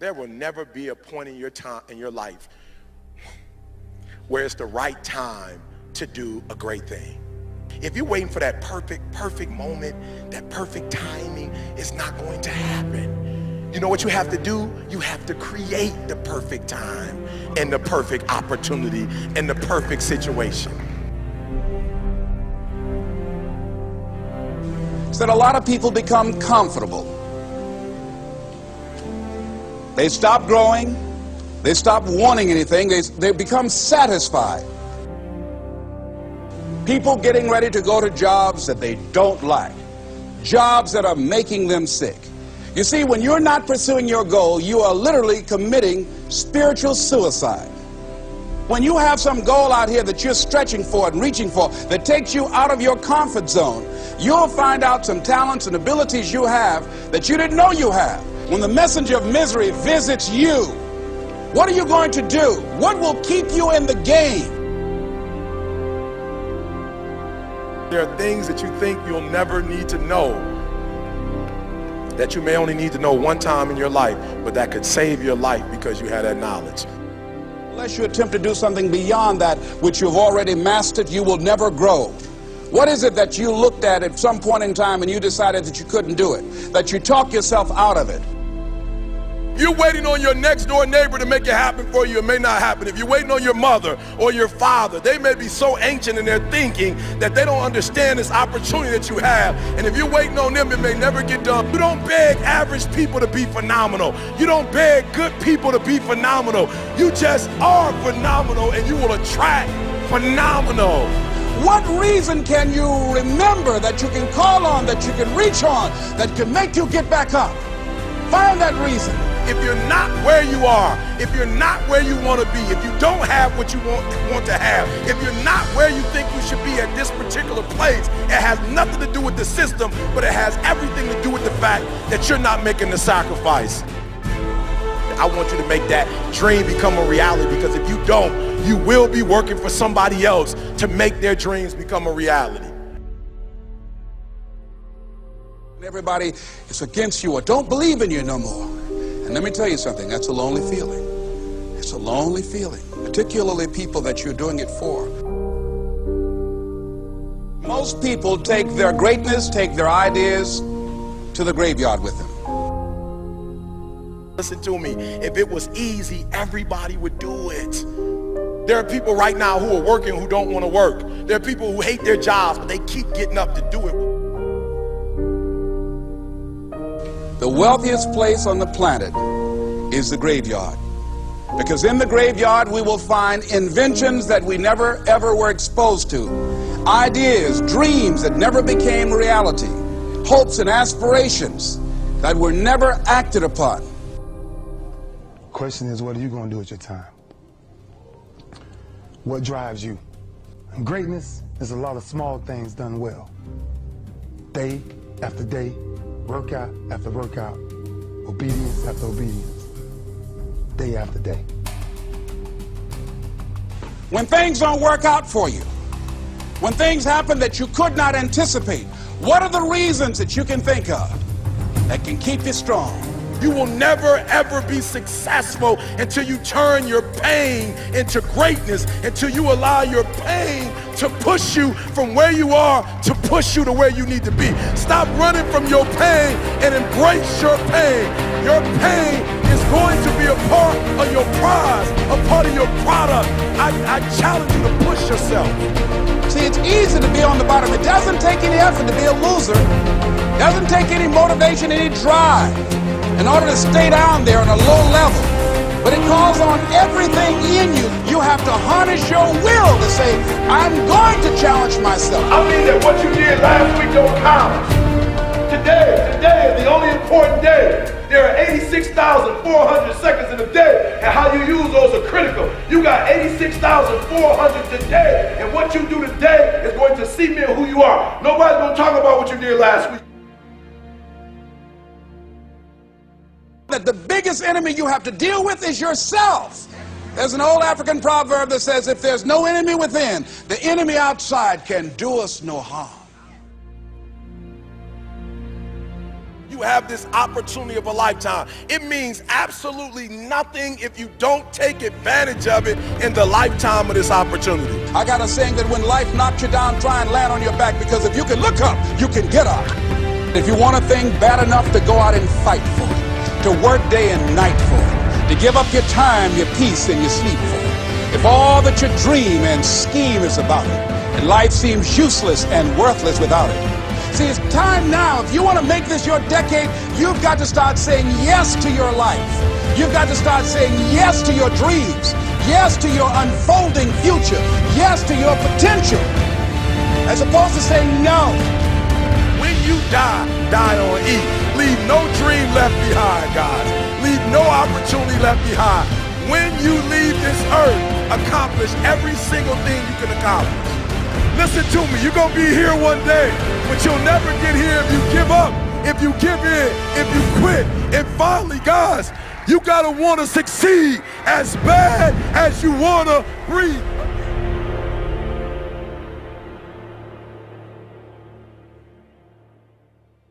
There will never be a point in your life where it's the right time to do a great thing. If you're waiting for that perfect moment, that perfect timing, it's not going to happen. You know what you have to do? You have to create the perfect time and the perfect opportunity and the perfect situation. So that a lot of people become comfortable. They stop growing. They stop wanting anything. They become satisfied. People getting ready to go to jobs that they don't like. Jobs that are making them sick. You see, when you're not pursuing your goal, you are literally committing spiritual suicide. When you have some goal out here that you're stretching for and reaching for that takes you out of your comfort zone, you'll find out some talents and abilities you have that you didn't know you have. When the messenger of misery visits you, what are you going to do? What will keep you in the game? There are things that you think you'll never need to know, that you may only need to know one time in your life, but that could save your life because you had that knowledge. Unless you attempt to do something beyond that which you've already mastered, you will never grow. What is it that you looked at some point in time and you decided that you couldn't do it, that you talked yourself out of it? You're waiting on your next door neighbor to make it happen for you. It may not happen. If you're waiting on your mother or your father, they may be so ancient in their thinking that they don't understand this opportunity that you have. And if you're waiting on them, it may never get done. You don't beg average people to be phenomenal. You don't beg good people to be phenomenal. You just are phenomenal, and you will attract phenomenal. What reason can you remember that you can call on, that you can reach on, that can make you get back up? Find that reason. If you're not where you are, if you're not where you want to be, if you don't have what you want to have, if you're not where you think you should be at this particular place, it has nothing to do with the system, but it has everything to do with the fact that you're not making the sacrifice. I want you to make that dream become a reality, because if you don't, you will be working for somebody else to make their dreams become a reality. Everybody is against you or don't believe in you no more. And let me tell you something, that's a lonely feeling. It's a lonely feeling, particularly people that you're doing it for. Most people take their greatness, take their ideas to the graveyard with them. Listen to me, if it was easy, everybody would do it. There are people right now who are working who don't want to work. There are people who hate their jobs, but they keep getting up to do it. The wealthiest place on the planet is the graveyard. Because in the graveyard we will find inventions that we never ever were exposed to. Ideas, dreams that never became reality. Hopes and aspirations that were never acted upon. The question is, what are you going to do with your time? What drives you? And greatness is a lot of small things done well. Day after day, workout after workout, obedience after obedience, day after day. When things don't work out for you, when things happen that you could not anticipate, what are the reasons that you can think of that can keep you strong? You will never ever be successful until you turn your pain into greatness, until you allow your pain to push you from where you are to push you to where you need to be. Stop running from your pain and embrace your pain. Your pain is going to be a part of your prize, a part of your product. I challenge you to push yourself. See, it's easy to be on the bottom. It doesn't take any effort to be a loser. It doesn't take any motivation, any drive in order to stay down there on a low level. But it calls on everything in you. You have to harness your will to say, I'm going to challenge myself. I mean that what you did last week don't count. Today is the only important day. There are 86,400 seconds in a day, and how you use those are critical. You got 86,400 today, and what you do today is going to cement who you are. Nobody's going to talk about what you did last week. That the biggest enemy you have to deal with is yourself. There's an old African proverb that says, if there's no enemy within, the enemy outside can do us no harm. you have this opportunity of a lifetime. It means absolutely nothing if you don't take advantage of it in the lifetime of this opportunity. I got a saying that when life knocks you down, try and land on your back, because if you can look up, you can get up. If you want a thing bad enough to go out and fight for it, to work day and night for it, to give up your time, your peace, and your sleep for it, if all that you dream and scheme is about it, and life seems useless and worthless without it. See, it's time now. If you want to make this your decade, you've got to start saying yes to your life. You've got to start saying yes to your dreams, yes to your unfolding future, yes to your potential, as opposed to saying no. When you die, die on E. Leave no dream left behind, guys. Leave no opportunity left behind. When you leave this earth, accomplish every single thing you can accomplish. Listen to me, you're gonna be here one day, but you'll never get here if you give up, if you give in, if you quit. And finally, guys, you gotta wanna succeed as bad as you wanna breathe.